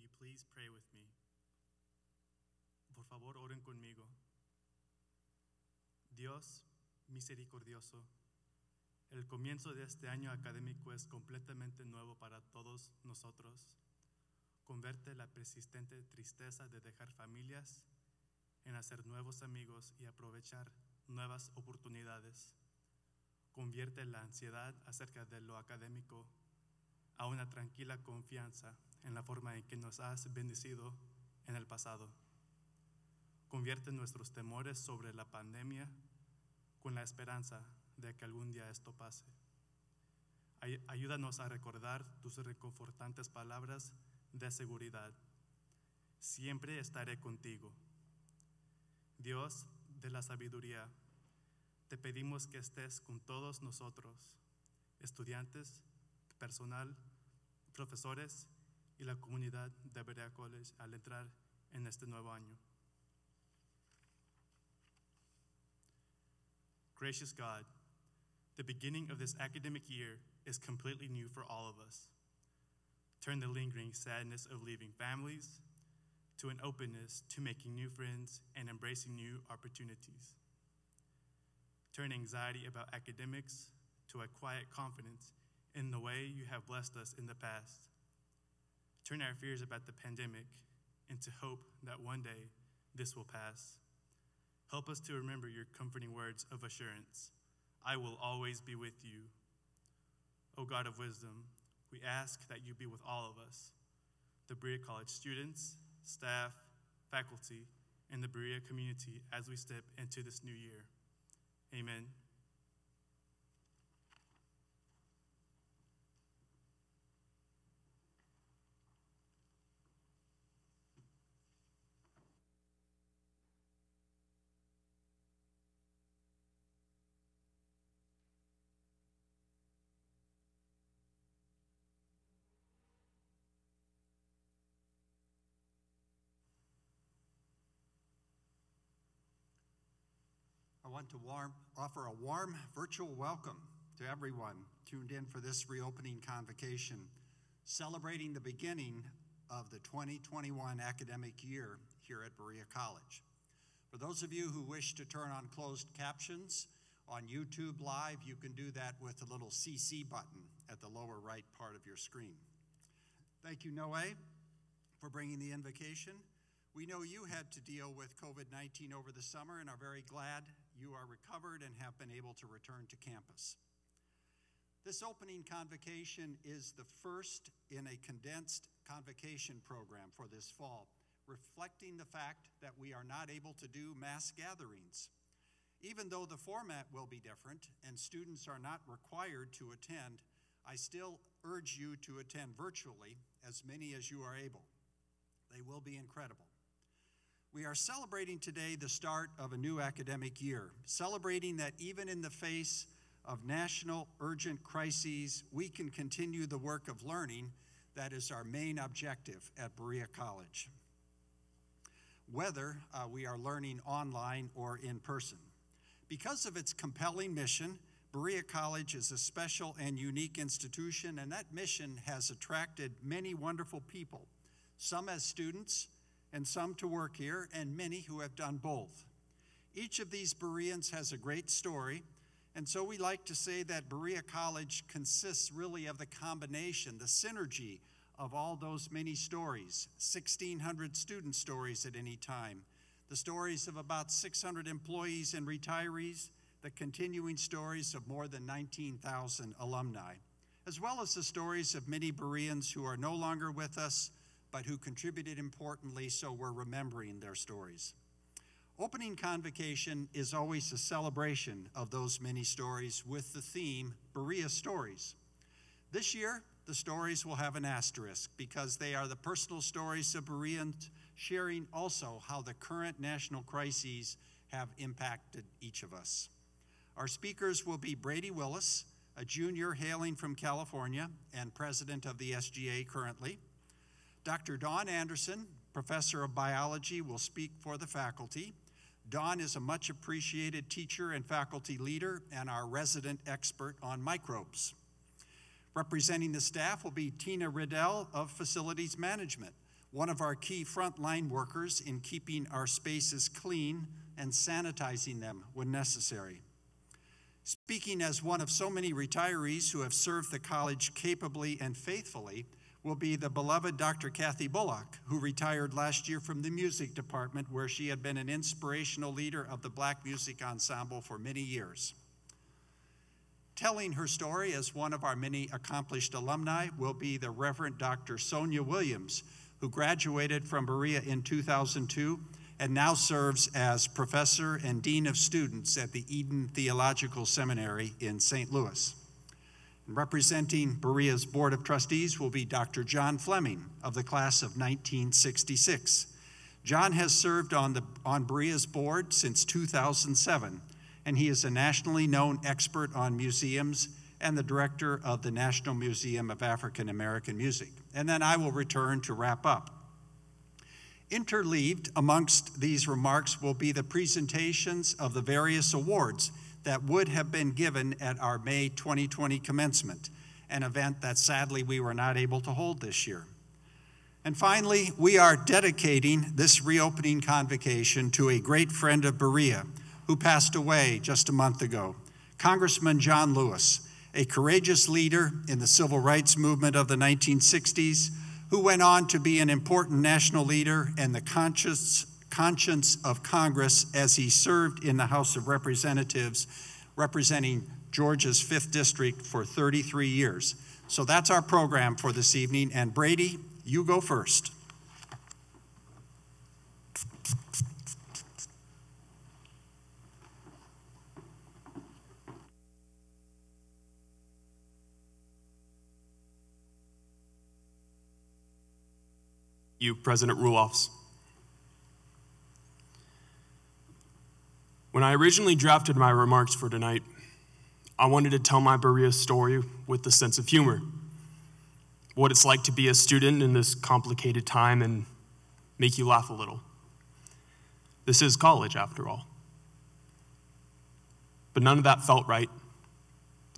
you please pray with me? Por favor, oren conmigo. Dios misericordioso, el comienzo de este año académico es completamente nuevo para todos nosotros. Convierte la persistente tristeza de dejar familias en hacer nuevos amigos y aprovechar nuevas oportunidades. Convierte la ansiedad acerca de lo académico a una tranquila confianza en la forma en que nos has bendecido en el pasado. Convierte nuestros temores sobre la pandemia con la esperanza de que algún día esto pase. Ayúdanos a recordar tus reconfortantes palabras de seguridad. Siempre estaré contigo. Dios de la sabiduría, te pedimos que estés con todos nosotros, estudiantes, personal, profesores y la comunidad de Berea College al entrar en este nuevo año. Gracious God, the beginning of this academic year is completely new for all of us. Turn the lingering sadness of leaving families to an openness to making new friends and embracing new opportunities. Turn anxiety about academics to a quiet confidence in the way you have blessed us in the past. Turn our fears about the pandemic into hope that one day this will pass. Help us to remember your comforting words of assurance. I will always be with you. O God of wisdom, we ask that you be with all of us, the Berea College students, staff, faculty, and the Berea community as we step into this new year. Amen. I want to offer a warm virtual welcome to everyone tuned in for this reopening convocation, celebrating the beginning of the 2021 academic year here at Berea College. For those of you who wish to turn on closed captions on YouTube Live, you can do that with the little CC button at the lower right part of your screen. Thank you, Noe, for bringing the invocation. We know you had to deal with COVID-19 over the summer and are very glad you are recovered and have been able to return to campus. This opening convocation is the first in a condensed convocation program for this fall, reflecting the fact that we are not able to do mass gatherings. Even though the format will be different and students are not required to attend, I still urge you to attend virtually, as many as you are able. They will be incredible. We are celebrating today the start of a new academic year, celebrating that even in the face of national urgent crises, we can continue the work of learning that is our main objective at Berea College, whether we are learning online or in person. Because of its compelling mission, Berea College is a special and unique institution, and that mission has attracted many wonderful people, some as students, and some to work here, and many who have done both. Each of these Bereans has a great story, and so we like to say that Berea College consists really of the combination, the synergy of all those many stories, 1,600 student stories at any time, the stories of about 600 employees and retirees, the continuing stories of more than 19,000 alumni, as well as the stories of many Bereans who are no longer with us, but who contributed importantly, so we're remembering their stories. Opening convocation is always a celebration of those many stories with the theme, Berea Stories. This year, the stories will have an asterisk because they are the personal stories of Bereans sharing also how the current national crises have impacted each of us. Our speakers will be Brady Willis, a junior hailing from California and president of the SGA currently. Dr. Dawn Anderson, professor of biology, will speak for the faculty. Dawn is a much appreciated teacher and faculty leader and our resident expert on microbes. Representing the staff will be Tina Riddell of facilities management, one of our key frontline workers in keeping our spaces clean and sanitizing them when necessary. Speaking as one of so many retirees who have served the college capably and faithfully will be the beloved Dr. Kathy Bullock, who retired last year from the music department, where she had been an inspirational leader of the Black Music Ensemble for many years. Telling her story as one of our many accomplished alumni will be the Reverend Dr. Sonia Williams, who graduated from Berea in 2002 and now serves as Professor and Dean of Students at the Eden Theological Seminary in St. Louis. Representing Berea's Board of Trustees will be Dr. John Fleming of the class of 1966. John has served on Berea's board since 2007, and he is a nationally known expert on museums and the director of the National Museum of African American Music. And then I will return to wrap up. Interleaved amongst these remarks will be the presentations of the various awards that would have been given at our May 2020 commencement, an event that sadly we were not able to hold this year. And finally, we are dedicating this reopening convocation to a great friend of Berea who passed away just a month ago, Congressman John Lewis, a courageous leader in the civil rights movement of the 1960s, who went on to be an important national leader and the conscience of Congress as he served in the House of Representatives, representing Georgia's 5th District for 33 years. So that's our program for this evening, and Brady, you go first. You, President Ruloffs. When I originally drafted my remarks for tonight, I wanted to tell my Berea story with a sense of humor. What it's like to be a student in this complicated time and make you laugh a little. This is college, after all. But none of that felt right,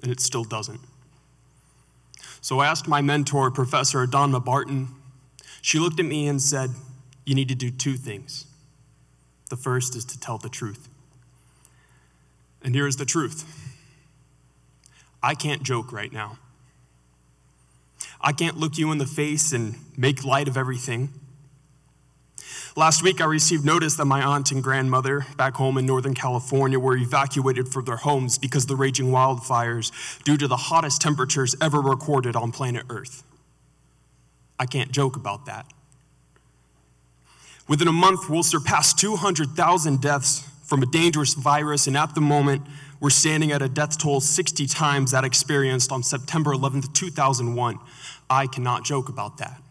and it still doesn't. So I asked my mentor, Professor Adonma Barton. She looked at me and said, "You need to do 2 things. The first is to tell the truth." And here is the truth. I can't joke right now. I can't look you in the face and make light of everything. Last week, I received notice that my aunt and grandmother back home in Northern California were evacuated from their homes because of the raging wildfires due to the hottest temperatures ever recorded on planet Earth. I can't joke about that. Within a month, we'll surpass 200,000 deaths from a dangerous virus, and at the moment, we're standing at a death toll 60 times that experienced on September 11th, 2001. I cannot joke about that.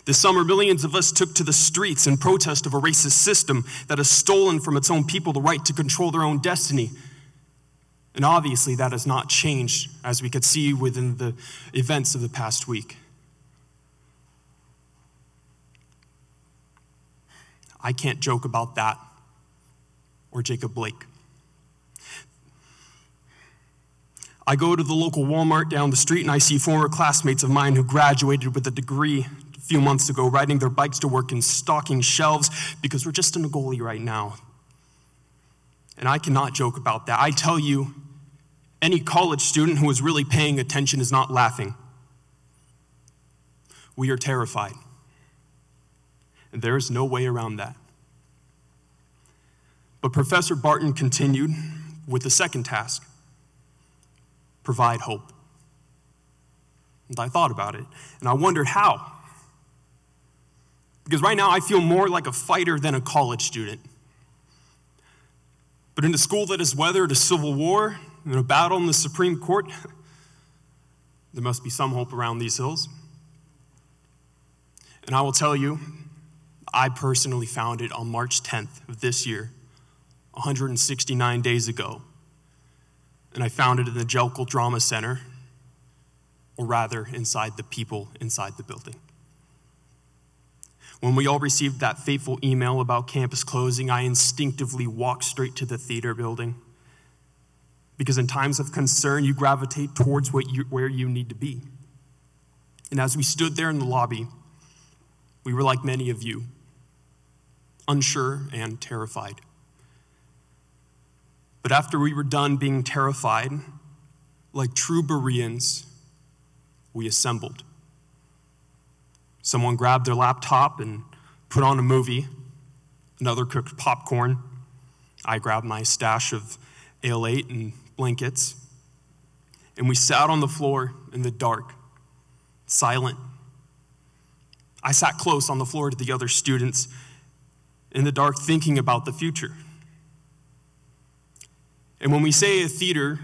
This summer, millions of us took to the streets in protest of a racist system that has stolen from its own people the right to control their own destiny. And obviously, that has not changed, as we could see within the events of the past week. I can't joke about that or Jacob Blake. I go to the local Walmart down the street and I see former classmates of mine who graduated with a degree a few months ago riding their bikes to work and stocking shelves because we're just in a goalie right now. And I cannot joke about that. I tell you, any college student who is really paying attention is not laughing. We are terrified. And there is no way around that. But Professor Barton continued with the second task: provide hope. And I thought about it, and I wondered how. Because right now I feel more like a fighter than a college student. But in a school that has weathered a civil war and a battle in the Supreme Court, there must be some hope around these hills. And I will tell you, I personally found it on March 10th of this year, 169 days ago. And I found it in the Jellicle Drama Center, or rather, inside the people inside the building. When we all received that fateful email about campus closing, I instinctively walked straight to the theater building. Because in times of concern, you gravitate towards where you need to be. And as we stood there in the lobby, We were like many of you, unsure and terrified. But after we were done being terrified, like true Bereans, we assembled. Someone grabbed their laptop and put on a movie. Another cooked popcorn. I grabbed my stash of Ale 8 and blankets. And we sat on the floor in the dark, silent. I sat close on the floor to the other students in the dark, thinking about the future. And when we say a theater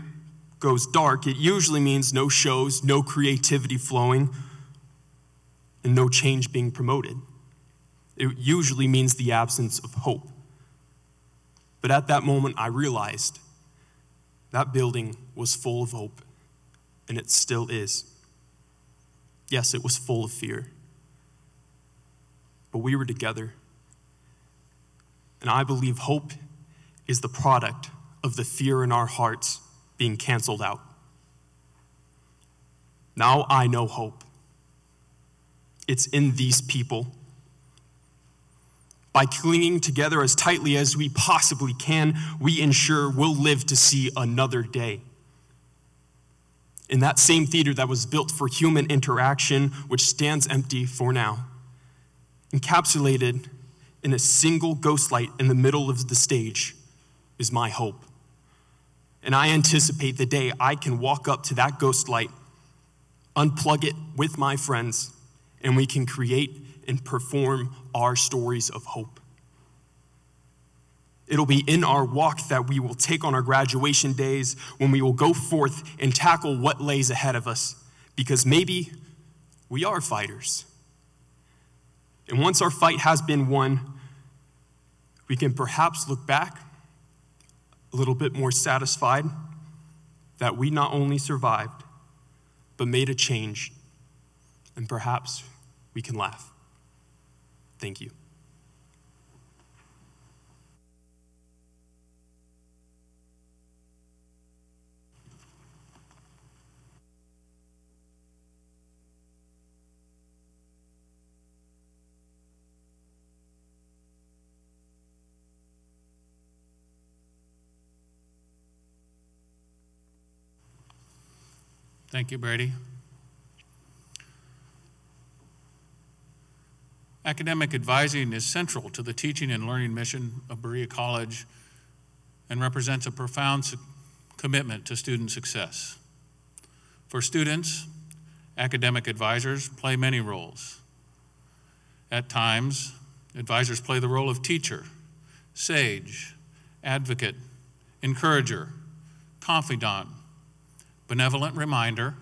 goes dark, it usually means no shows, no creativity flowing, and no change being promoted. It usually means the absence of hope. But at that moment, I realized that building was full of hope, and it still is. Yes, it was full of fear, but we were together. And I believe hope is the product of the fear in our hearts being canceled out. Now I know hope. It's in these people. By clinging together as tightly as we possibly can, we ensure we'll live to see another day. In that same theater that was built for human interaction, which stands empty for now, encapsulated in a single ghost light in the middle of the stage, is my hope. And I anticipate the day I can walk up to that ghost light, unplug it with my friends, and we can create and perform our stories of hope. It'll be in our walk that we will take on our graduation days, when we will go forth and tackle what lays ahead of us, because maybe we are fighters. And once our fight has been won, we can perhaps look back a little bit more satisfied that we not only survived, but made a change, and perhaps we can laugh. Thank you. Thank you, Brady. Academic advising is central to the teaching and learning mission of Berea College and represents a profound commitment to student success. For students, academic advisors play many roles. At times, advisors play the role of teacher, sage, advocate, encourager, confidant, benevolent reminder,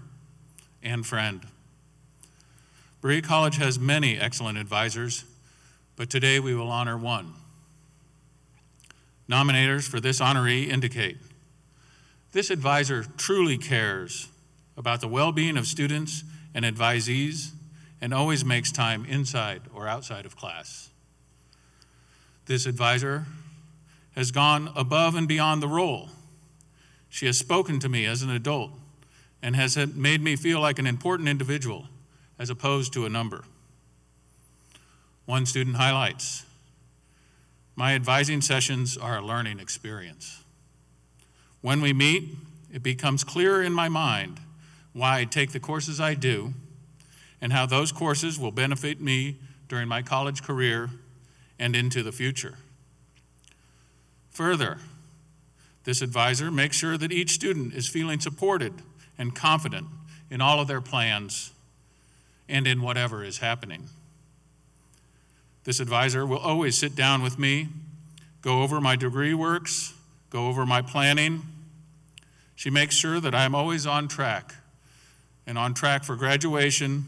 and friend. Berea College has many excellent advisors, but today we will honor one. Nominators for this honoree indicate, this advisor truly cares about the well-being of students and advisees and always makes time inside or outside of class. This advisor has gone above and beyond the role. She has spoken to me as an adult and has made me feel like an important individual as opposed to a number. One student highlights, my advising sessions are a learning experience. When we meet, it becomes clearer in my mind why I take the courses I do and how those courses will benefit me during my college career and into the future. Further, this advisor makes sure that each student is feeling supported and confident in all of their plans and in whatever is happening. This advisor will always sit down with me, go over my degree works, go over my planning. She makes sure that I'm always on track and on track for graduation,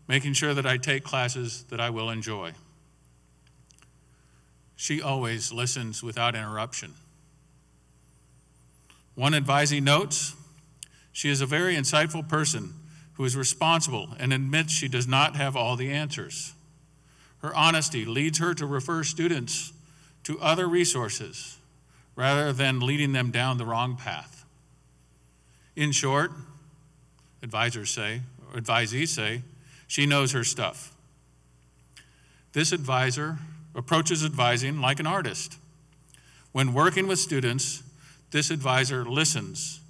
making sure that I take classes that I will enjoy. She always listens without interruption. One advisee notes, she is a very insightful person who is responsible and admits she does not have all the answers. Her honesty leads her to refer students to other resources rather than leading them down the wrong path. In short, advisees say, she knows her stuff. This advisor approaches advising like an artist. When working with students, this advisor listens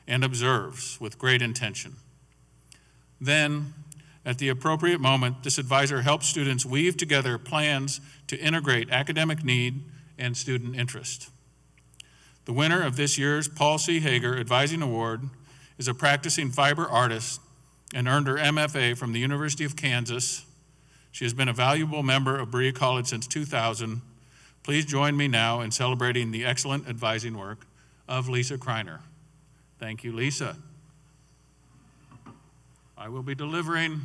and observes with great intention. Then, at the appropriate moment, this advisor helps students weave together plans to integrate academic need and student interest. The winner of this year's Paul C. Hager Advising Award is a practicing fiber artist and earned her MFA from the University of Kansas. She has been a valuable member of Berea College since 2000. Please join me now in celebrating the excellent advising work of Lisa Kreiner. Thank you, Lisa. I will be delivering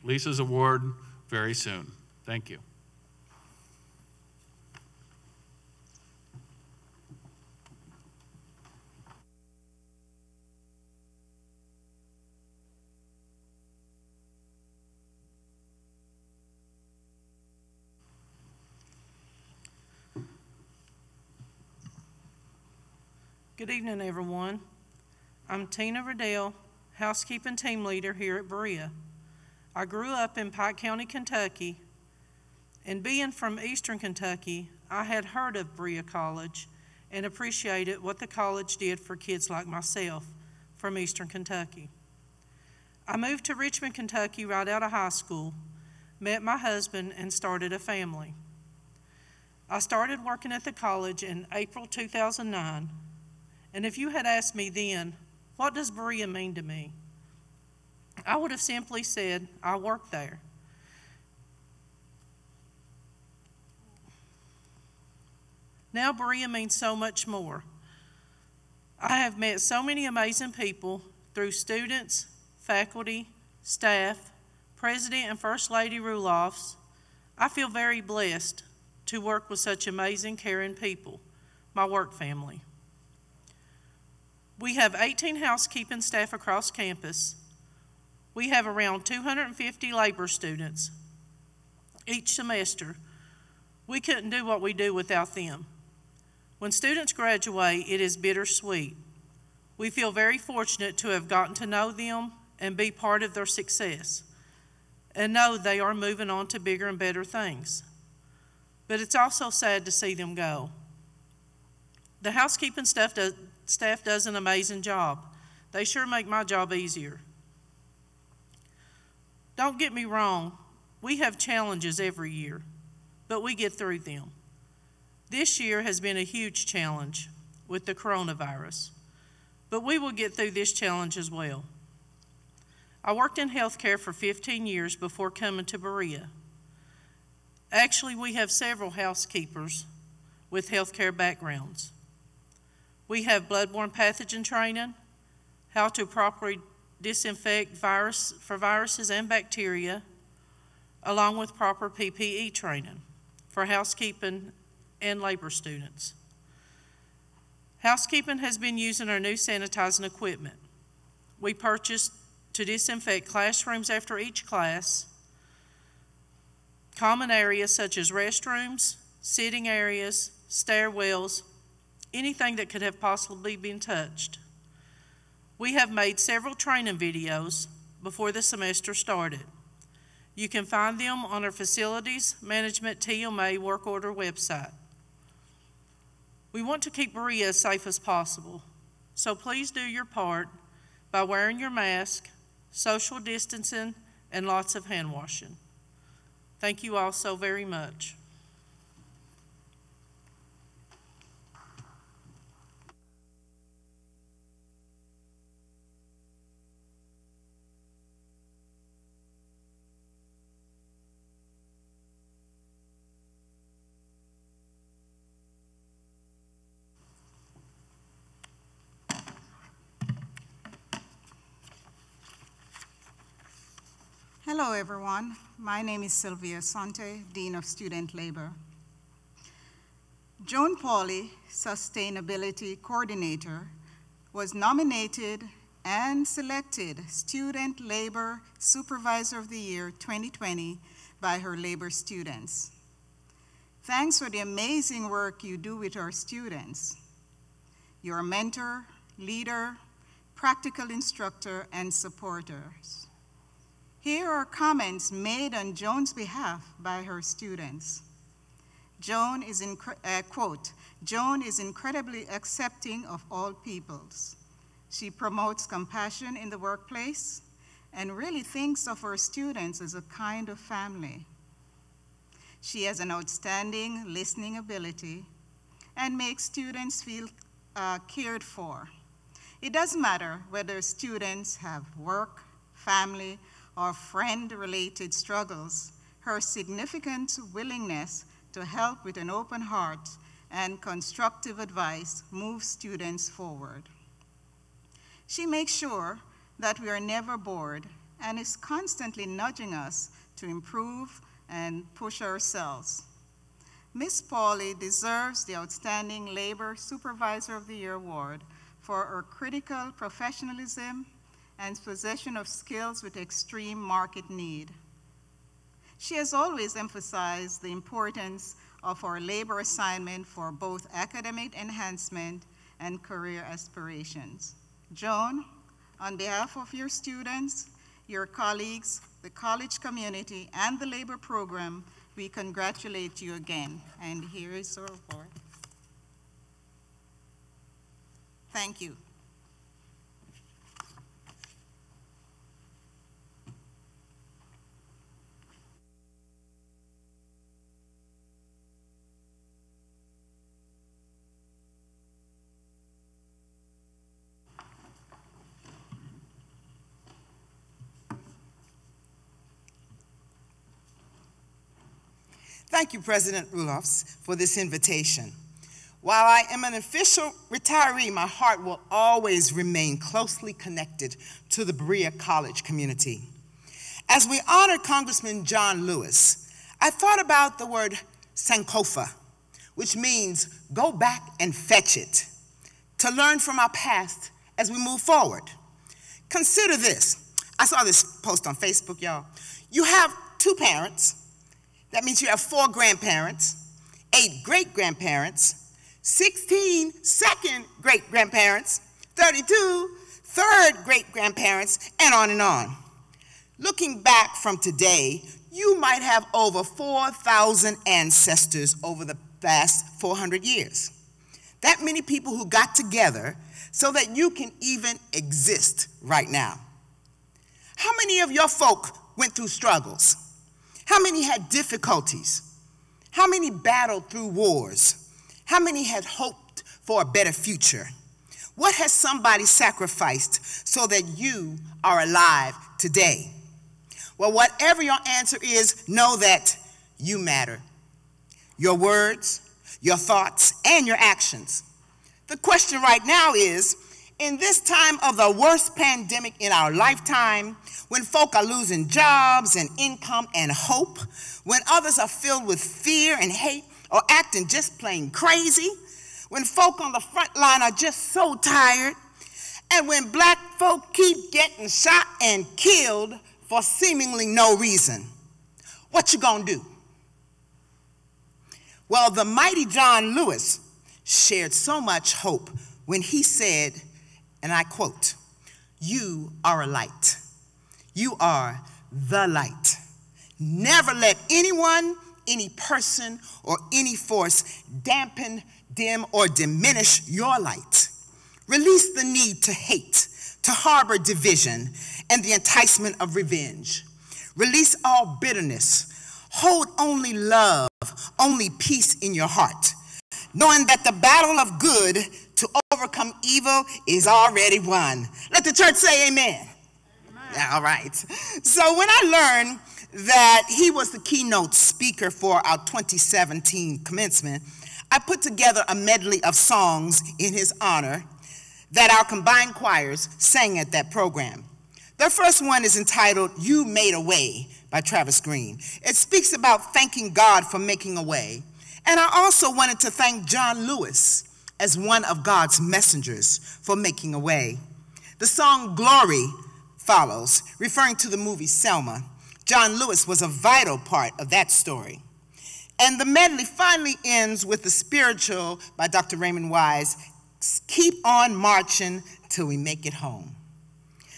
Lisa's award very soon. Thank you. Good evening, everyone. I'm Tina Riddell, housekeeping team leader here at Berea. I grew up in Pike County, Kentucky, and being from Eastern Kentucky, I had heard of Berea College and appreciated what the college did for kids like myself from Eastern Kentucky. I moved to Richmond, Kentucky right out of high school, met my husband, and started a family. I started working at the college in April 2009, and if you had asked me then, what does Berea mean to me? I would have simply said, I work there. Now Berea means so much more. I have met so many amazing people through students, faculty, staff, President and First Lady Rulofs. I feel very blessed to work with such amazing, caring people, my work family. We have 18 housekeeping staff across campus. We have around 250 labor students each semester. We couldn't do what we do without them. When students graduate, it is bittersweet. We feel very fortunate to have gotten to know them and be part of their success, and know they are moving on to bigger and better things. But it's also sad to see them go. The housekeeping staff does an amazing job. They sure make my job easier. Don't get me wrong, we have challenges every year, but we get through them. This year has been a huge challenge with the coronavirus, but we will get through this challenge as well. I worked in healthcare for 15 years before coming to Berea. Actually, we have several housekeepers with healthcare backgrounds. We have bloodborne pathogen training, how to properly disinfect viruses and bacteria, along with proper PPE training for housekeeping and labor students. Housekeeping has been using our new sanitizing equipment. We purchased to disinfect classrooms after each class, common areas such as restrooms, sitting areas, stairwells, anything that could have possibly been touched. We have made several training videos before the semester started. You can find them on our Facilities Management TMA work order website. We want to keep Berea as safe as possible, so please do your part by wearing your mask, social distancing, and lots of hand washing. Thank you all so very much. Hello, everyone. My name is Sylvia Sante, Dean of Student Labor. Joan Pauley, Sustainability Coordinator, was nominated and selected Student Labor Supervisor of the Year 2020 by her labor students. Thanks for the amazing work you do with our students. You're a mentor, leader, practical instructor, and supporters. Here are comments made on Joan's behalf by her students. Joan is, quote, Joan is incredibly accepting of all peoples. She promotes compassion in the workplace and really thinks of her students as a kind of family. She has an outstanding listening ability and makes students feel cared for. It doesn't matter whether students have work, family, or friend-related struggles. Her significant willingness to help with an open heart and constructive advice moves students forward. She makes sure that we are never bored and is constantly nudging us to improve and push ourselves. Ms. Pauley deserves the Outstanding Labor Supervisor of the Year Award for her critical professionalism and possession of skills with extreme market need. She has always emphasized the importance of our labor assignment for both academic enhancement and career aspirations. Joan, on behalf of your students, your colleagues, the college community, and the labor program, we congratulate you again. And here is her award. Thank you. Thank you, President Rulofs, for this invitation. While I am an official retiree, my heart will always remain closely connected to the Berea College community. As we honor Congressman John Lewis, I thought about the word Sankofa, which means go back and fetch it, to learn from our past as we move forward. Consider this. I saw this post on Facebook, y'all. You have 2 parents. That means you have 4 grandparents, 8 great-grandparents, 16 second great-grandparents, 32 third great-grandparents, and on and on. Looking back from today, you might have over 4,000 ancestors over the past 400 years. That many people who got together so that you can even exist right now. How many of your folk went through struggles? How many had difficulties? How many battled through wars? How many had hoped for a better future? What has somebody sacrificed so that you are alive today? Well, whatever your answer is, know that you matter. Your words, your thoughts, and your actions. The question right now is, in this time of the worst pandemic in our lifetime, when folk are losing jobs and income and hope, when others are filled with fear and hate or acting just plain crazy, when folk on the front line are just so tired, and when black folk keep getting shot and killed for seemingly no reason, what you gonna do? Well, the mighty John Lewis shared so much hope when he said, and I quote, "You are a light. You are the light. Never let anyone, any person, or any force dampen, dim, or diminish your light. Release the need to hate, to harbor division, and the enticement of revenge. Release all bitterness. Hold only love, only peace in your heart, knowing that the battle of good to overcome evil is already won." Let the church say amen. Amen. All right. So when I learned that he was the keynote speaker for our 2017 commencement, I put together a medley of songs in his honor that our combined choirs sang at that program. The first one is entitled "You Made a Way" by Travis Green. It speaks about thanking God for making a way. And I also wanted to thank John Lewis as one of God's messengers for making a way. The song "Glory" follows, referring to the movie Selma. John Lewis was a vital part of that story. And the medley finally ends with the spiritual by Dr. Raymond Wise, "Keep on marching till we make it home."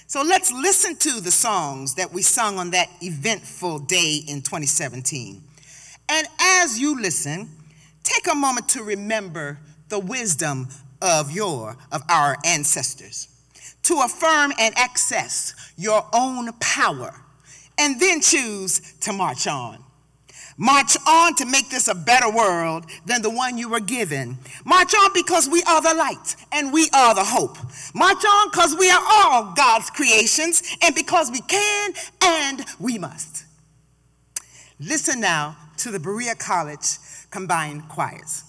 So let's listen to the songs that we sung on that eventful day in 2017. And as you listen, take a moment to remember the wisdom of our ancestors, to affirm and access your own power, and then choose to march on. March on to make this a better world than the one you were given. March on because we are the light and we are the hope. March on because we are all God's creations and because we can and we must. Listen now to the Berea College Combined Choirs.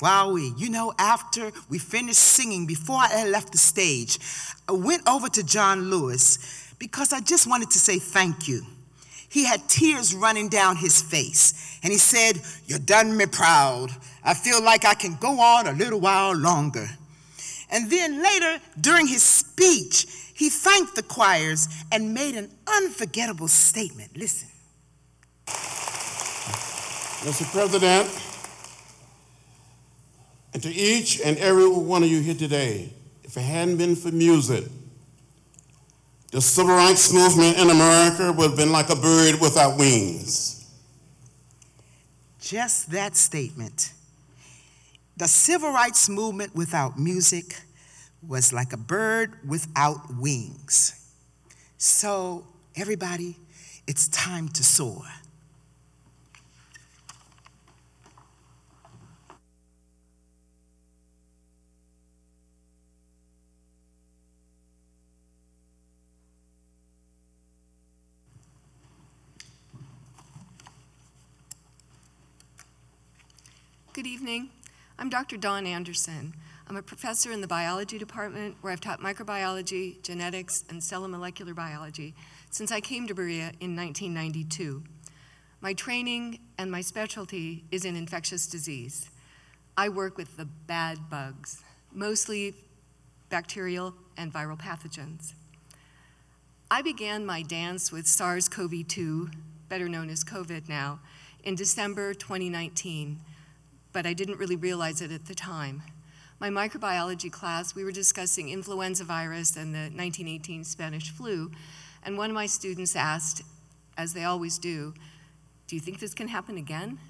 After we finished singing, before I left the stage, I went over to John Lewis because I just wanted to say thank you. He had tears running down his face, and he said, "You done me proud. I feel like I can go on a little while longer." And then later, during his speech, he thanked the choirs and made an unforgettable statement. Listen. Mr. President, and to each and every one of you here today, if it hadn't been for music, the civil rights movement in America would have been like a bird without wings. Just that statement. The civil rights movement without music was like a bird without wings. So, everybody, it's time to soar. Good evening. I'm Dr. Dawn Anderson. I'm a professor in the biology department where I've taught microbiology, genetics, and cell and molecular biology since I came to Berea in 1992. My training and my specialty is in infectious disease. I work with the bad bugs, mostly bacterial and viral pathogens. I began my dance with SARS-CoV-2, better known as COVID now, in December 2019. But I didn't really realize it at the time. My microbiology class, we were discussing influenza virus and the 1918 Spanish flu, and one of my students asked, as they always do you think this can happen again?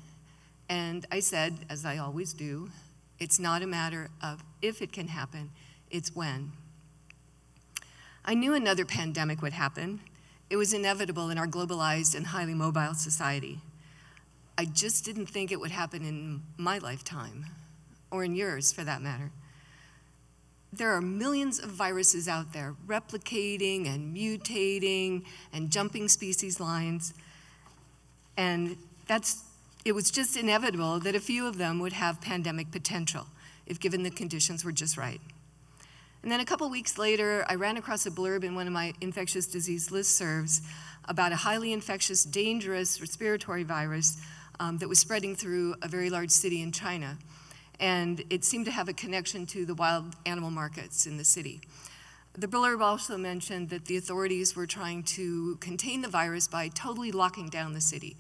And I said, as I always do, it's not a matter of if it can happen, it's when. I knew another pandemic would happen. It was inevitable in our globalized and highly mobile society. I just didn't think it would happen in my lifetime, or in yours for that matter. There are millions of viruses out there replicating and mutating and jumping species lines, and it was just inevitable that a few of them would have pandemic potential if given the conditions were just right. And then a couple weeks later, I ran across a blurb in one of my infectious disease listservs about a highly infectious, dangerous respiratory virus that was spreading through a very large city in China. And it seemed to have a connection to the wild animal markets in the city. The blurb also mentioned that the authorities were trying to contain the virus by totally locking down the city.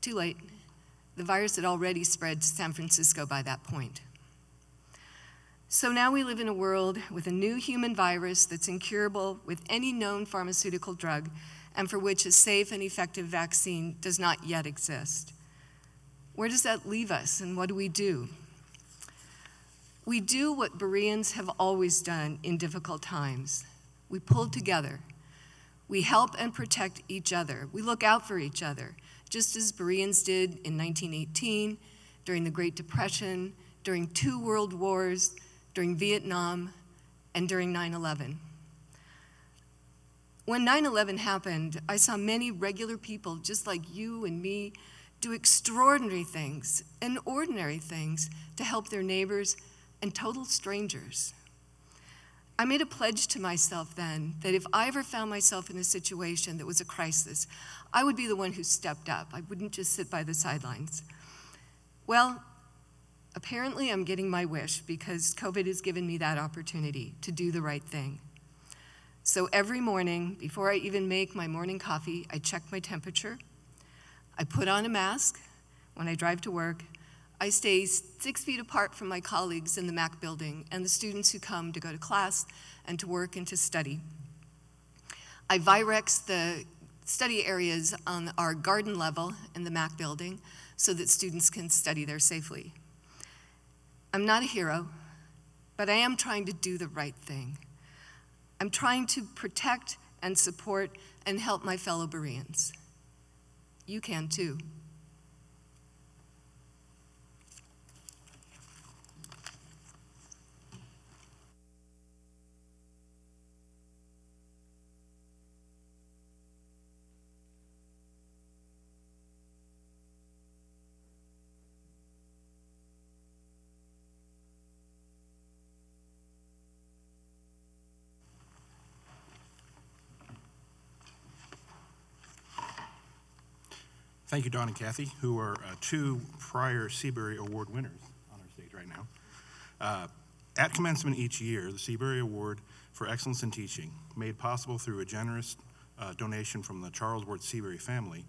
Too late. The virus had already spread to San Francisco by that point. So now we live in a world with a new human virus that's incurable with any known pharmaceutical drug, and for which a safe and effective vaccine does not yet exist. Where does that leave us, and what do? We do what Bereans have always done in difficult times. We pull together. We help and protect each other. We look out for each other, just as Bereans did in 1918, during the Great Depression, during 2 world wars, during Vietnam, and during 9/11. When 9/11 happened, I saw many regular people, just like you and me, do extraordinary things and ordinary things to help their neighbors and total strangers. I made a pledge to myself then that if I ever found myself in a situation that was a crisis, I would be the one who stepped up. I wouldn't just sit by the sidelines. Well, apparently I'm getting my wish because COVID has given me that opportunity to do the right thing. So every morning, before I even make my morning coffee, I check my temperature. I put on a mask when I drive to work. I stay 6 feet apart from my colleagues in the MAC building and the students who come to go to class and to work and to study. I Virex the study areas on our garden level in the MAC building so that students can study there safely. I'm not a hero, but I am trying to do the right thing. I'm trying to protect and support and help my fellow Bereans. You can too. Thank you, Dawn and Kathy, who are two prior Seabury Award winners on our stage right now. At commencement each year, the Seabury Award for Excellence in Teaching, made possible through a generous donation from the Charles Ward Seabury family,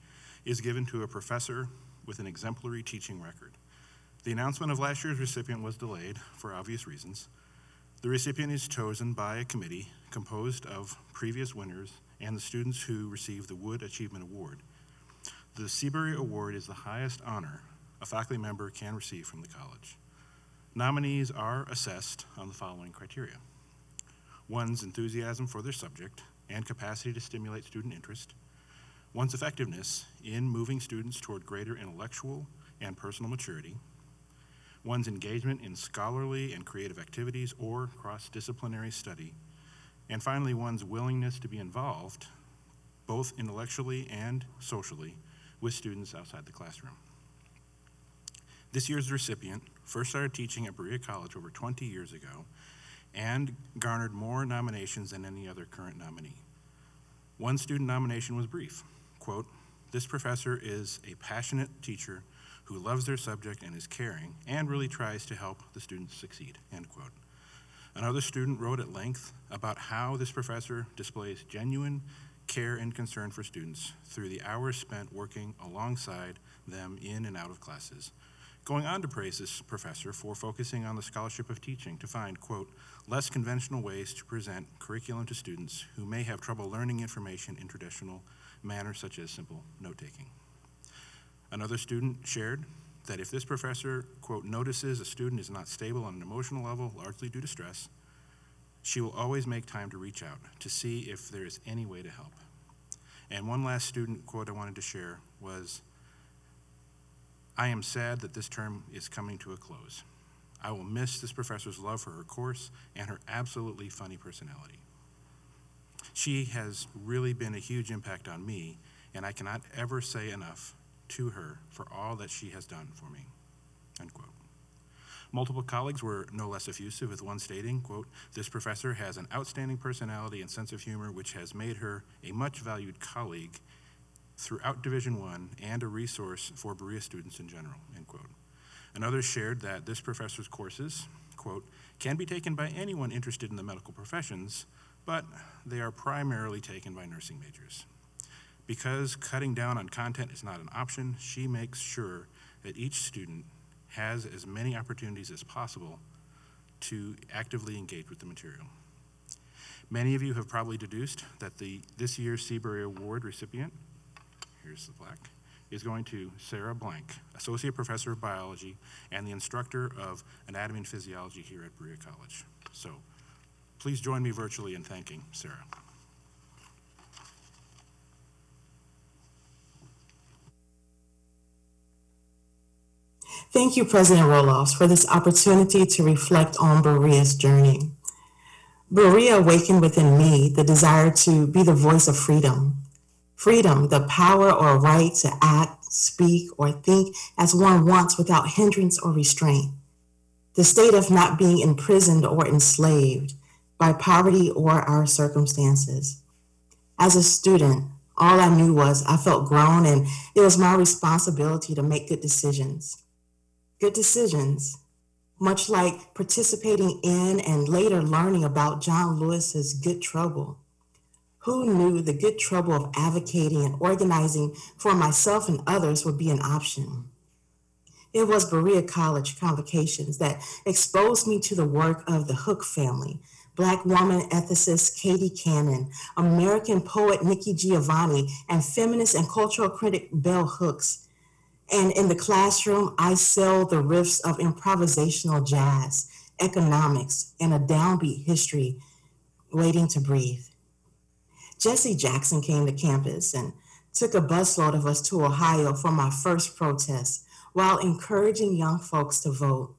is given to a professor with an exemplary teaching record. The announcement of last year's recipient was delayed for obvious reasons. The recipient is chosen by a committee composed of previous winners and the students who received the Wood Achievement Award. The Seabury Award is the highest honor a faculty member can receive from the college. Nominees are assessed on the following criteria: one's enthusiasm for their subject and capacity to stimulate student interest, one's effectiveness in moving students toward greater intellectual and personal maturity, one's engagement in scholarly and creative activities or cross-disciplinary study, and finally, one's willingness to be involved, both intellectually and socially, with students outside the classroom. This year's recipient first started teaching at Berea College over 20 years ago and garnered more nominations than any other current nominee. One student nomination was brief, quote, "This professor is a passionate teacher who loves their subject and is caring and really tries to help the students succeed," end quote. Another student wrote at length about how this professor displays genuine care and concern for students through the hours spent working alongside them in and out of classes, going on to praise this professor for focusing on the scholarship of teaching to find, quote, "less conventional ways to present curriculum to students who may have trouble learning information in traditional manners such as simple note-taking." Another student shared that if this professor, quote, "notices a student is not stable on an emotional level, largely due to stress, she will always make time to reach out to see if there is any way to help." And one last student quote I wanted to share was, "I am sad that this term is coming to a close. I will miss this professor's love for her course and her absolutely funny personality. She has really been a huge impact on me, and I cannot ever say enough to her for all that she has done for me," end quote. Multiple colleagues were no less effusive, with one stating, quote, "This professor has an outstanding personality and sense of humor which has made her a much valued colleague throughout Division I and a resource for Berea students in general," end quote. Another shared that this professor's courses, quote, "can be taken by anyone interested in the medical professions, but they are primarily taken by nursing majors. Because cutting down on content is not an option, she makes sure that each student has as many opportunities as possible to actively engage with the material." Many of you have probably deduced that this year's Seabury Award recipient, here's the plaque, is going to Sarah Blank, Associate Professor of Biology and the instructor of Anatomy and Physiology here at Berea College. So please join me virtually in thanking Sarah. Thank you, President Roloffs, for this opportunity to reflect on Berea's journey. Berea awakened within me the desire to be the voice of freedom. Freedom, the power or right to act, speak, or think as one wants without hindrance or restraint. The state of not being imprisoned or enslaved by poverty or our circumstances. As a student, all I knew was I felt grown and it was my responsibility to make good decisions. Good decisions, much like participating in and later learning about John Lewis's Good Trouble. Who knew the good trouble of advocating and organizing for myself and others would be an option? It was Berea College Convocations that exposed me to the work of the Hook family, Black woman ethicist Katie Cannon, American poet Nikki Giovanni, and feminist and cultural critic Bell Hooks. And in the classroom, I sailed the riffs of improvisational jazz, economics, and a downbeat history waiting to breathe. Jesse Jackson came to campus and took a busload of us to Ohio for my first protest while encouraging young folks to vote.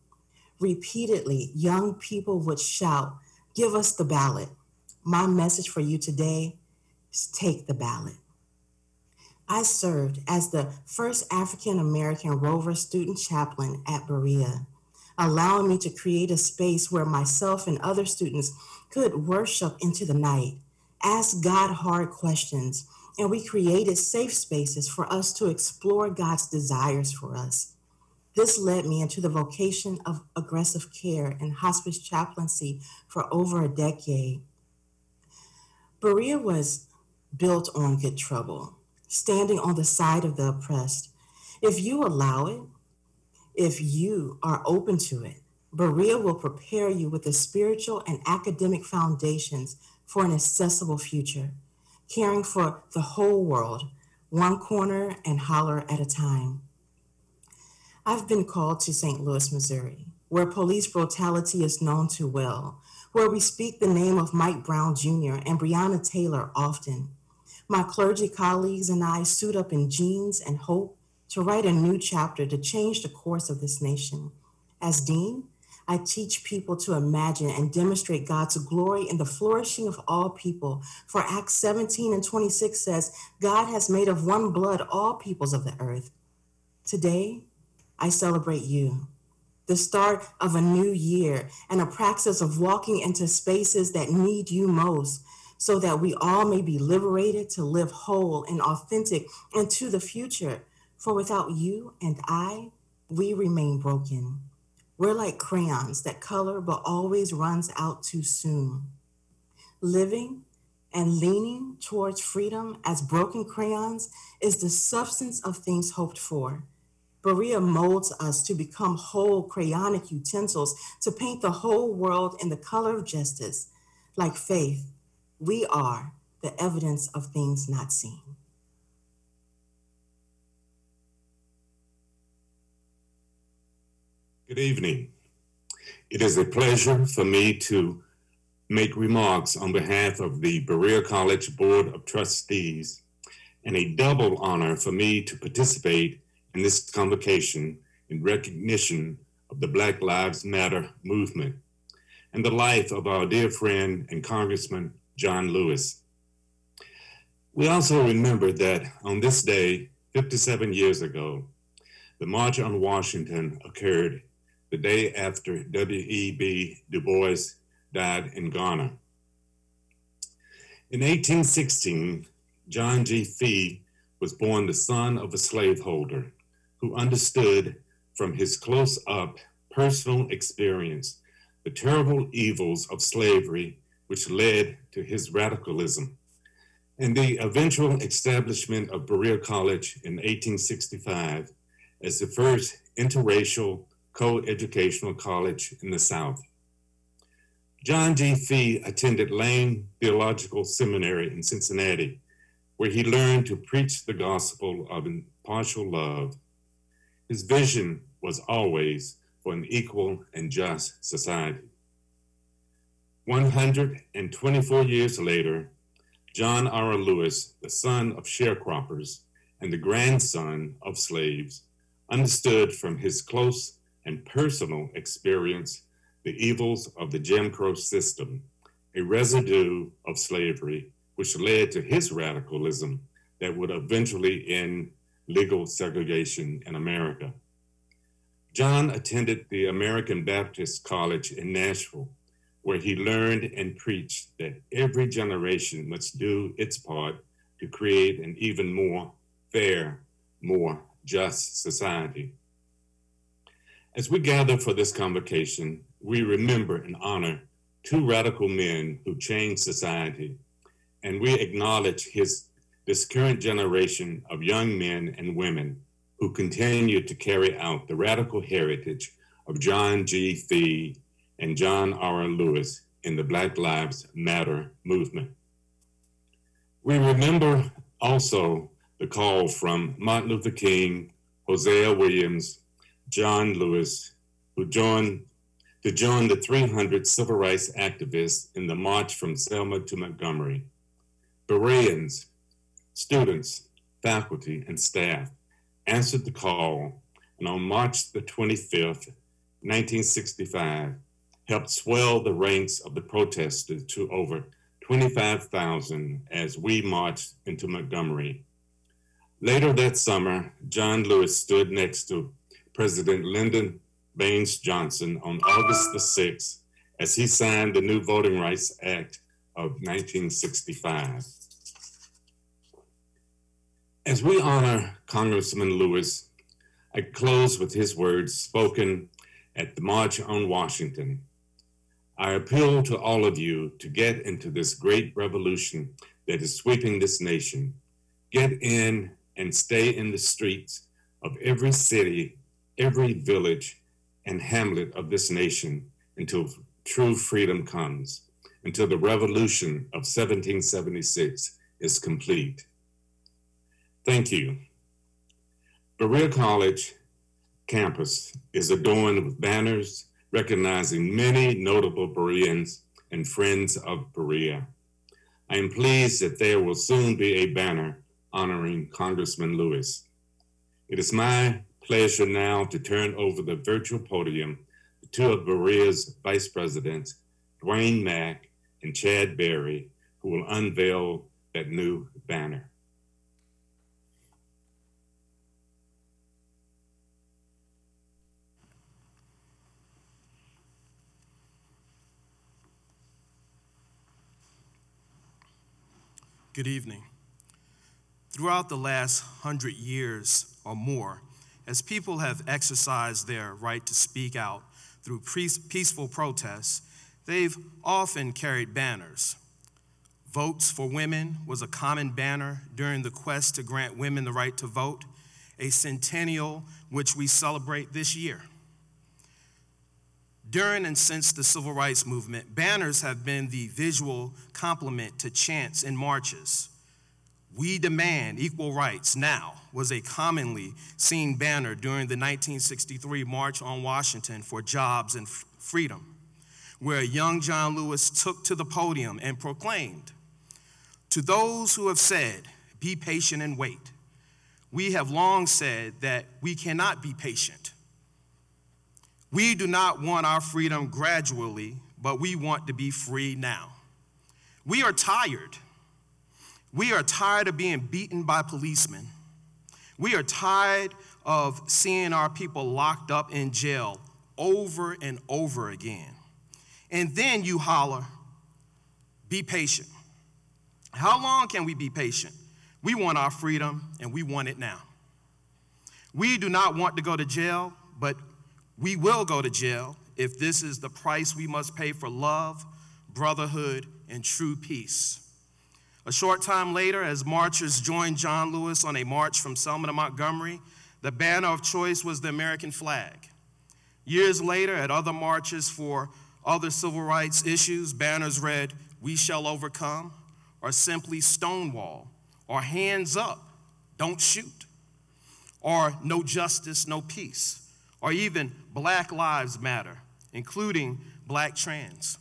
Repeatedly, young people would shout, "Give us the ballot." My message for you today is take the ballot. I served as the first African-American Rover student chaplain at Berea, allowing me to create a space where myself and other students could worship into the night, ask God hard questions, and we created safe spaces for us to explore God's desires for us. This led me into the vocation of aggressive care and hospice chaplaincy for over a decade. Berea was built on good trouble, standing on the side of the oppressed. If you allow it, if you are open to it, Berea will prepare you with the spiritual and academic foundations for an accessible future, caring for the whole world, one corner and holler at a time. I've been called to St. Louis, Missouri, where police brutality is known too well, where we speak the name of Mike Brown Jr. and Breonna Taylor often. My clergy colleagues and I suit up in jeans and hope to write a new chapter to change the course of this nation. As dean, I teach people to imagine and demonstrate God's glory in the flourishing of all people. For Acts 17:26 says, God has made of one blood all peoples of the earth. Today, I celebrate you, the start of a new year and a praxis of walking into spaces that need you most, so that we all may be liberated to live whole and authentic into the future. For without you and I, we remain broken. We're like crayons that color but always runs out too soon. Living and leaning towards freedom as broken crayons is the substance of things hoped for. Berea molds us to become whole crayonic utensils to paint the whole world in the color of justice. Like faith, we are the evidence of things not seen. Good evening. It is a pleasure for me to make remarks on behalf of the Berea College Board of Trustees, and a double honor for me to participate in this convocation in recognition of the Black Lives Matter movement and the life of our dear friend and Congressman John Lewis. We also remember that on this day, 57 years ago, the March on Washington occurred the day after W.E.B. Du Bois died in Ghana. In 1816, John G. Fee was born the son of a slaveholder who understood from his close-up personal experience the terrible evils of slavery which led to his radicalism, and the eventual establishment of Berea College in 1865 as the first interracial co-educational college in the South. John G. Fee attended Lane Theological Seminary in Cincinnati, where he learned to preach the gospel of impartial love. His vision was always for an equal and just society. 124 years later, John R. Lewis, the son of sharecroppers and the grandson of slaves, understood from his close and personal experience the evils of the Jim Crow system, a residue of slavery which led to his radicalism that would eventually end legal segregation in America. John attended the American Baptist College in Nashville, where he learned and preached that every generation must do its part to create an even more fair, more just society. As we gather for this convocation, we remember and honor two radical men who changed society, and we acknowledge this current generation of young men and women who continue to carry out the radical heritage of John G. Fee and John R. Lewis in the Black Lives Matter movement. We remember also the call from Martin Luther King, Hosea Williams, John Lewis, who joined the 300 civil rights activists in the march from Selma to Montgomery. Bereans, students, faculty, and staff answered the call, and on March the 25th, 1965, helped swell the ranks of the protesters to over 25,000 as we marched into Montgomery. Later that summer, John Lewis stood next to President Lyndon Baines Johnson on August the 6th as he signed the new Voting Rights Act of 1965. As we honor Congressman Lewis, I close with his words spoken at the March on Washington. I appeal to all of you to get into this great revolution that is sweeping this nation. Get in and stay in the streets of every city, every village, and hamlet of this nation until true freedom comes, until the revolution of 1776 is complete. Thank you. Berea College campus is adorned with banners recognizing many notable Bereans and friends of Berea. I am pleased that there will soon be a banner honoring Congressman Lewis. It is my pleasure now to turn over the virtual podium to two of Berea's vice presidents, Dwayne Mack and Chad Berry, who will unveil that new banner. Good evening. Throughout the last 100 years or more, as people have exercised their right to speak out through peaceful protests, they've often carried banners. Votes for Women was a common banner during the quest to grant women the right to vote, a centennial which we celebrate this year. During and since the Civil Rights Movement, banners have been the visual complement to chants and marches. "We demand equal rights now" was a commonly seen banner during the 1963 March on Washington for Jobs and Freedom, where young John Lewis took to the podium and proclaimed, "To those who have said, be patient and wait, we have long said that we cannot be patient. We do not want our freedom gradually, but we want to be free now. We are tired. We are tired of being beaten by policemen. We are tired of seeing our people locked up in jail over and over again. And then you holler, be patient. How long can we be patient? We want our freedom and we want it now. We do not want to go to jail, but we will go to jail if this is the price we must pay for love, brotherhood, and true peace." A short time later, as marchers joined John Lewis on a march from Selma to Montgomery, the banner of choice was the American flag. Years later, at other marches for other civil rights issues, banners read, "We shall overcome," or simply "Stonewall," or "Hands up, don't shoot," or "No justice, no peace," or even "Black Lives Matter," including Black trans.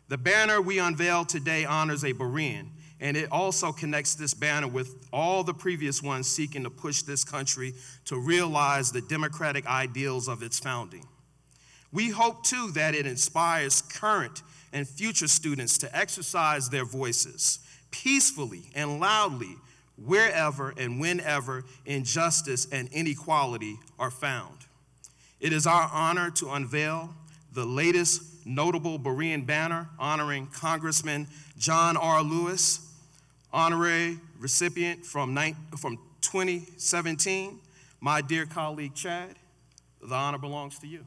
The banner we unveil today honors a Berean, and it also connects this banner with all the previous ones seeking to push this country to realize the democratic ideals of its founding. We hope, too, that it inspires current and future students to exercise their voices peacefully and loudly wherever and whenever injustice and inequality are found. It is our honor to unveil the latest notable Berean banner honoring Congressman John R. Lewis, honorary recipient from 2017. My dear colleague Chad, the honor belongs to you.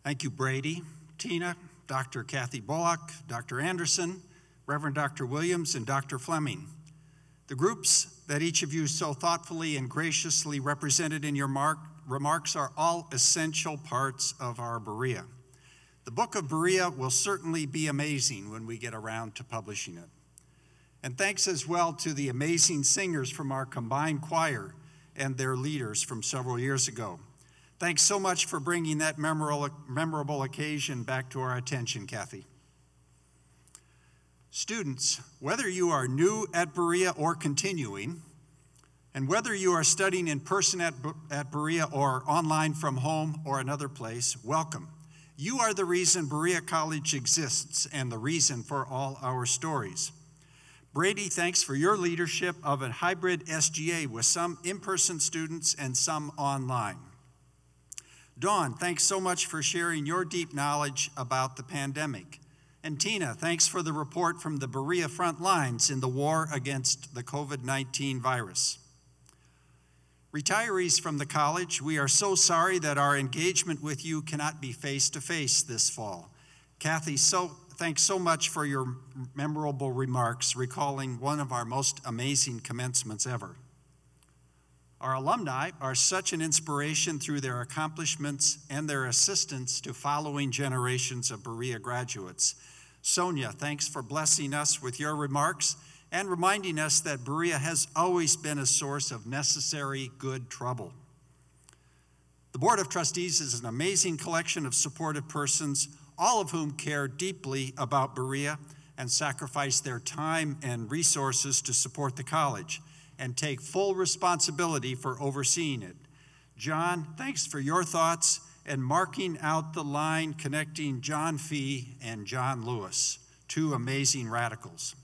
Thank you, Brady, Tina, Dr. Kathy Bullock, Dr. Anderson, Reverend Dr. Williams, and Dr. Fleming. The groups that each of you so thoughtfully and graciously represented in your remarks are all essential parts of our Berea. The book of Berea will certainly be amazing when we get around to publishing it. And thanks as well to the amazing singers from our combined choir and their leaders from several years ago. Thanks so much for bringing that memorable occasion back to our attention, Kathy. Students, whether you are new at Berea or continuing, and whether you are studying in person at Berea or online from home or another place, welcome. You are the reason Berea College exists and the reason for all our stories. Brady, thanks for your leadership of a hybrid SGA with some in-person students and some online. Dawn, thanks so much for sharing your deep knowledge about the pandemic. And Tina, thanks for the report from the Berea front lines in the war against the COVID-19 virus. Retirees from the college, we are so sorry that our engagement with you cannot be face-to-face this fall. Kathy, thanks so much for your memorable remarks, recalling one of our most amazing commencements ever. Our alumni are such an inspiration through their accomplishments and their assistance to following generations of Berea graduates. Sonia, thanks for blessing us with your remarks and reminding us that Berea has always been a source of necessary good trouble. The Board of Trustees is an amazing collection of supportive persons, all of whom care deeply about Berea and sacrifice their time and resources to support the college and take full responsibility for overseeing it. John, thanks for your thoughts and marking out the line connecting John Fee and John Lewis, two amazing radicals.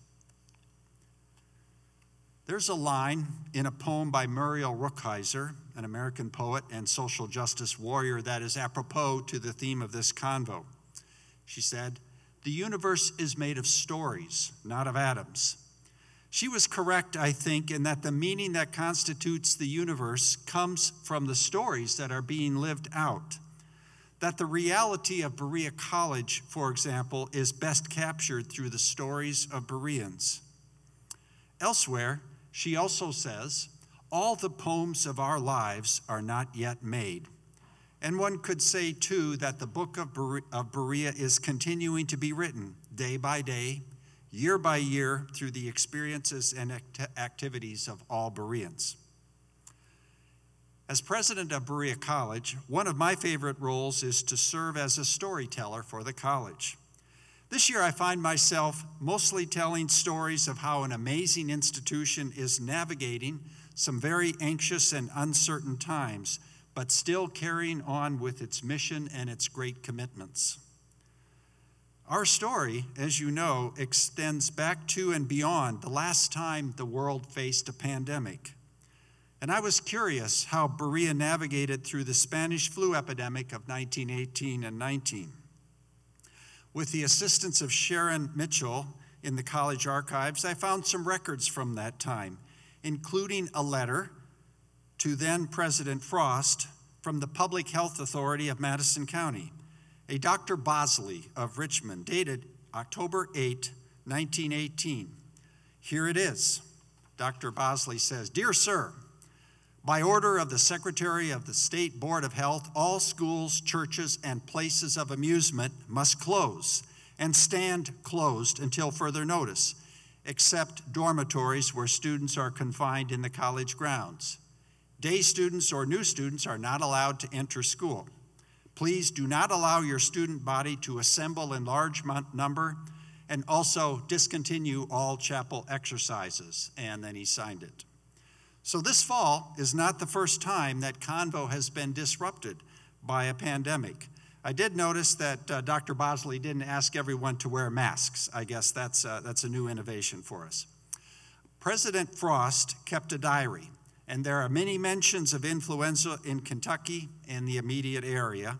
There's a line in a poem by Muriel Rukeyser, an American poet and social justice warrior, that is apropos to the theme of this convo. She said, "The universe is made of stories, not of atoms." She was correct, I think, in that the meaning that constitutes the universe comes from the stories that are being lived out. That the reality of Berea College, for example, is best captured through the stories of Bereans. Elsewhere, she also says, all the poems of our lives are not yet made. And one could say, too, that the book of Berea is continuing to be written day by day, year by year, through the experiences and activities of all Bereans. As president of Berea College, one of my favorite roles is to serve as a storyteller for the college. This year, I find myself mostly telling stories of how an amazing institution is navigating some very anxious and uncertain times, but still carrying on with its mission and its great commitments. Our story, as you know, extends back to and beyond the last time the world faced a pandemic. And I was curious how Berea navigated through the Spanish flu epidemic of 1918 and 19. With the assistance of Sharon Mitchell in the college archives, I found some records from that time, including a letter to then President Frost from the Public Health Authority of Madison County, a Dr. Bosley of Richmond, dated October 8, 1918. Here it is. Dr. Bosley says, "Dear Sir, by order of the Secretary of the State Board of Health, all schools, churches, and places of amusement must close and stand closed until further notice, except dormitories where students are confined in the college grounds. Day students or new students are not allowed to enter school. Please do not allow your student body to assemble in large number, and also discontinue all chapel exercises." And then he signed it. So this fall is not the first time that Convo has been disrupted by a pandemic. I did notice that Dr. Bosley didn't ask everyone to wear masks. I guess that's a new innovation for us. President Frost kept a diary, and there are many mentions of influenza in Kentucky and the immediate area,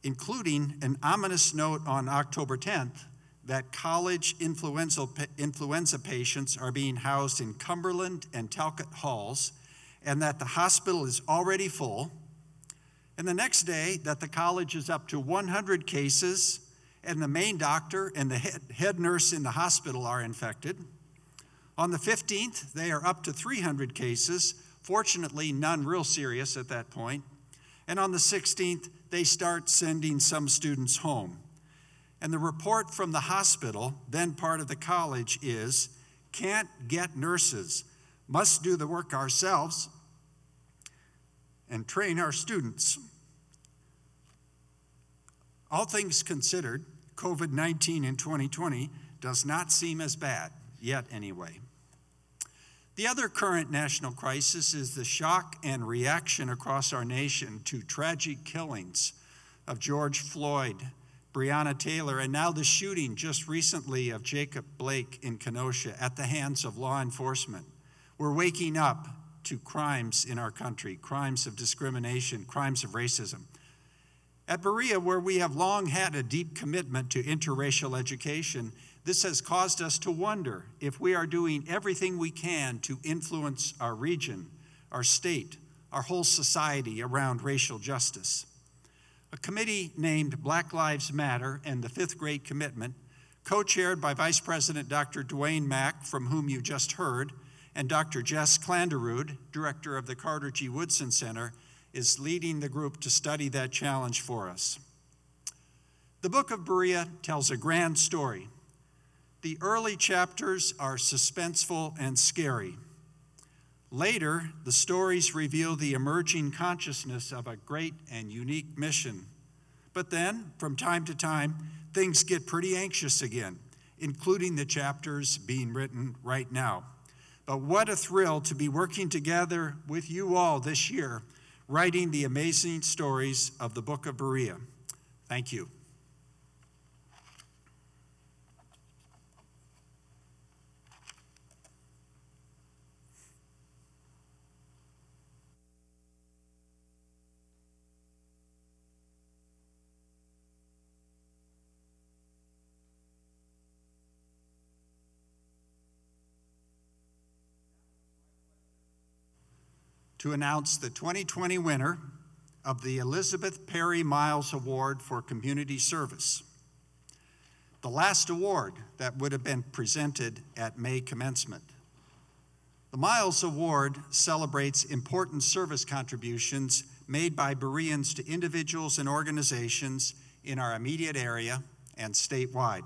including an ominous note on October 10th that college influenza patients are being housed in Cumberland and Talcott halls, and that the hospital is already full. And the next day, that the college is up to 100 cases, and the main doctor and the head nurse in the hospital are infected. On the 15th, they are up to 300 cases, fortunately none real serious at that point. And on the 16th, they start sending some students home. And the report from the hospital, then part of the college, is can't get nurses, must do the work ourselves, and train our students. All things considered, COVID-19 in 2020 does not seem as bad, yet anyway. The other current national crisis is the shock and reaction across our nation to tragic killings of George Floyd, Breonna Taylor, and now the shooting just recently of Jacob Blake in Kenosha at the hands of law enforcement. We're waking up to crimes in our country, crimes of discrimination, crimes of racism. At Berea, where we have long had a deep commitment to interracial education, this has caused us to wonder if we are doing everything we can to influence our region, our state, our whole society around racial justice. A committee named Black Lives Matter and the Fifth Great Commitment, co-chaired by Vice President Dr. Dwayne Mack, from whom you just heard, and Dr. Jess Clanderud, director of the Carter G. Woodson Center, is leading the group to study that challenge for us. The book of Berea tells a grand story. The early chapters are suspenseful and scary. Later, the stories reveal the emerging consciousness of a great and unique mission. But then, from time to time, things get pretty anxious again, including the chapters being written right now. But what a thrill to be working together with you all this year, writing the amazing stories of the book of Berea. Thank you. To announce the 2020 winner of the Elizabeth Perry Miles Award for Community Service, the last award that would have been presented at May commencement. The Miles Award celebrates important service contributions made by Bereans to individuals and organizations in our immediate area and statewide.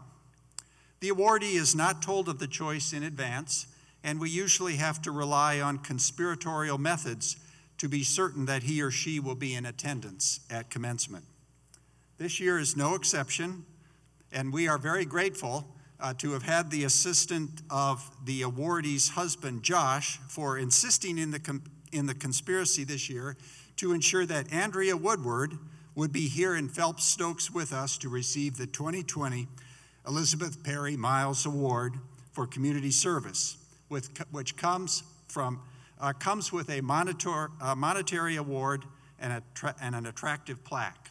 The awardee is not told of the choice in advance, and we usually have to rely on conspiratorial methods to be certain that he or she will be in attendance at commencement. This year is no exception, and we are very grateful to have had the assistant of the awardee's husband, Josh, for insisting in the conspiracy this year to ensure that Andrea Woodward would be here in Phelps Stokes with us to receive the 2020 Elizabeth Perry Miles Award for Community Service, which comes with a monetary award and an attractive plaque.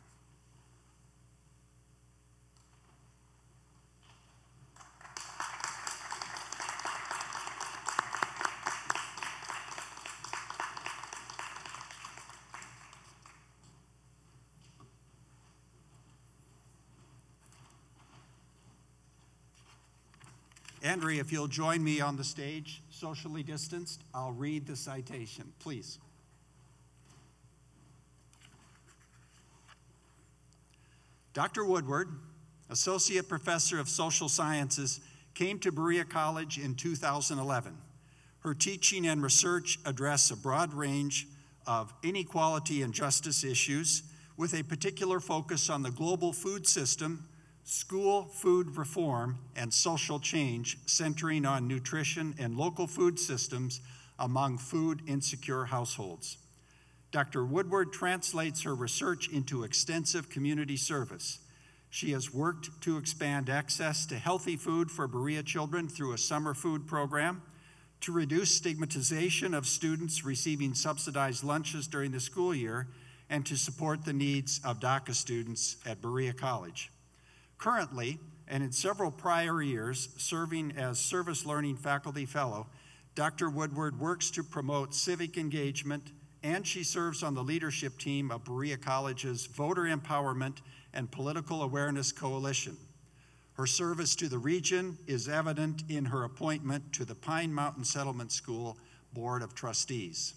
Andrea, if you'll join me on the stage, socially distanced, I'll read the citation, please. Dr. Woodward, Associate Professor of Social Sciences, came to Berea College in 2011. Her teaching and research address a broad range of inequality and justice issues, with a particular focus on the global food system, school food reform, and social change, centering on nutrition and local food systems among food-insecure households. Dr. Woodward translates her research into extensive community service. She has worked to expand access to healthy food for Berea children through a summer food program, to reduce stigmatization of students receiving subsidized lunches during the school year, and to support the needs of DACA students at Berea College. Currently, and in several prior years, serving as Service Learning Faculty Fellow, Dr. Woodward works to promote civic engagement, and she serves on the leadership team of Berea College's Voter Empowerment and Political Awareness Coalition. Her service to the region is evident in her appointment to the Pine Mountain Settlement School Board of Trustees.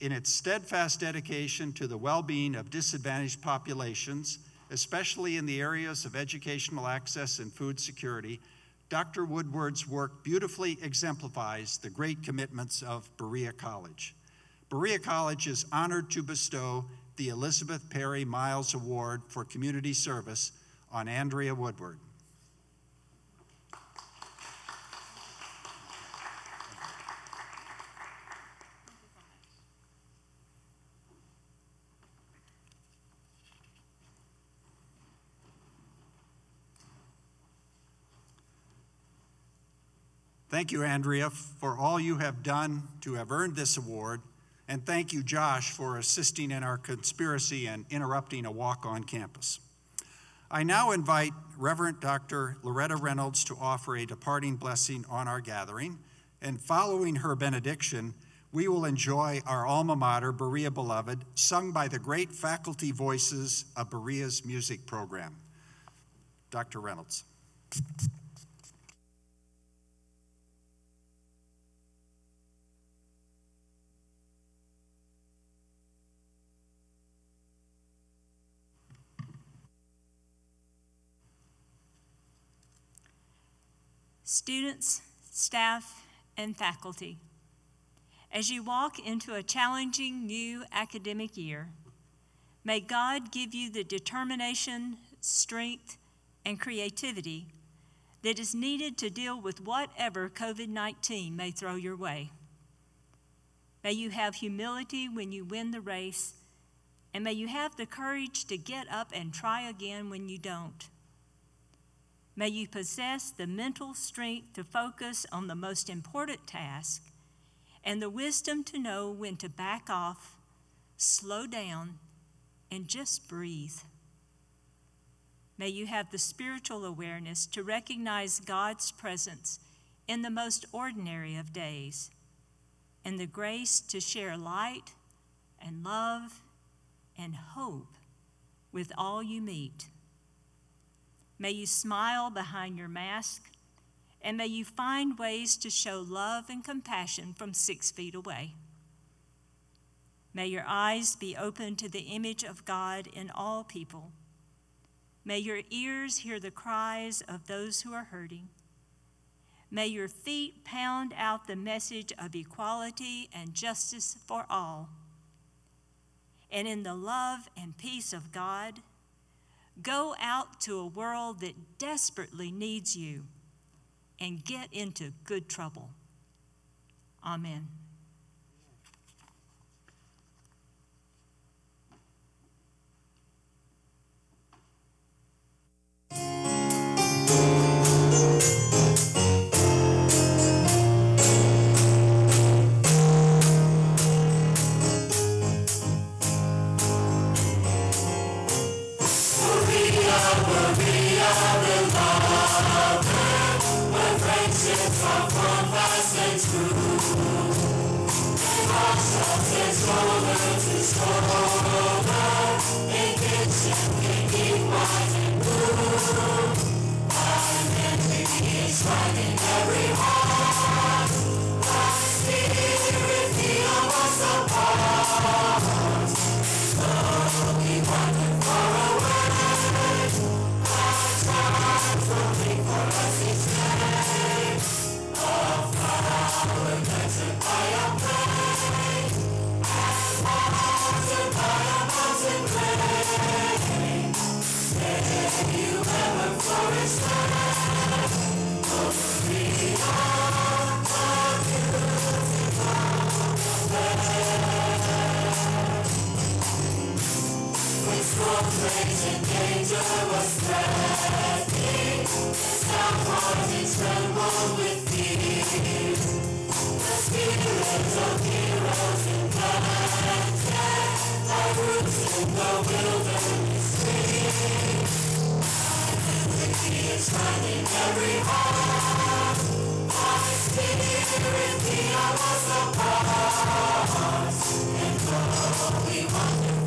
In its steadfast dedication to the well-being of disadvantaged populations, especially in the areas of educational access and food security, Dr. Woodward's work beautifully exemplifies the great commitments of Berea College. Berea College is honored to bestow the Elizabeth Perry Miles Award for Community Service on Andrea Woodward. Thank you, Andrea, for all you have done to have earned this award, and thank you, Josh, for assisting in our conspiracy and interrupting a walk on campus. I now invite Reverend Dr. Loretta Reynolds to offer a departing blessing on our gathering, and following her benediction, we will enjoy our alma mater, Berea Beloved, sung by the great faculty voices of Berea's music program. Dr. Reynolds. Students, staff, and faculty, as you walk into a challenging new academic year, may God give you the determination, strength, and creativity that is needed to deal with whatever COVID-19 may throw your way. May you have humility when you win the race, and may you have the courage to get up and try again when you don't. May you possess the mental strength to focus on the most important task and the wisdom to know when to back off, slow down, and just breathe. May you have the spiritual awareness to recognize God's presence in the most ordinary of days and the grace to share light and love and hope with all you meet. May you smile behind your mask, and may you find ways to show love and compassion from 6 feet away. May your eyes be open to the image of God in all people. May your ears hear the cries of those who are hurting. May your feet pound out the message of equality and justice for all. And in the love and peace of God, go out to a world that desperately needs you and get into good trouble. Amen. We want to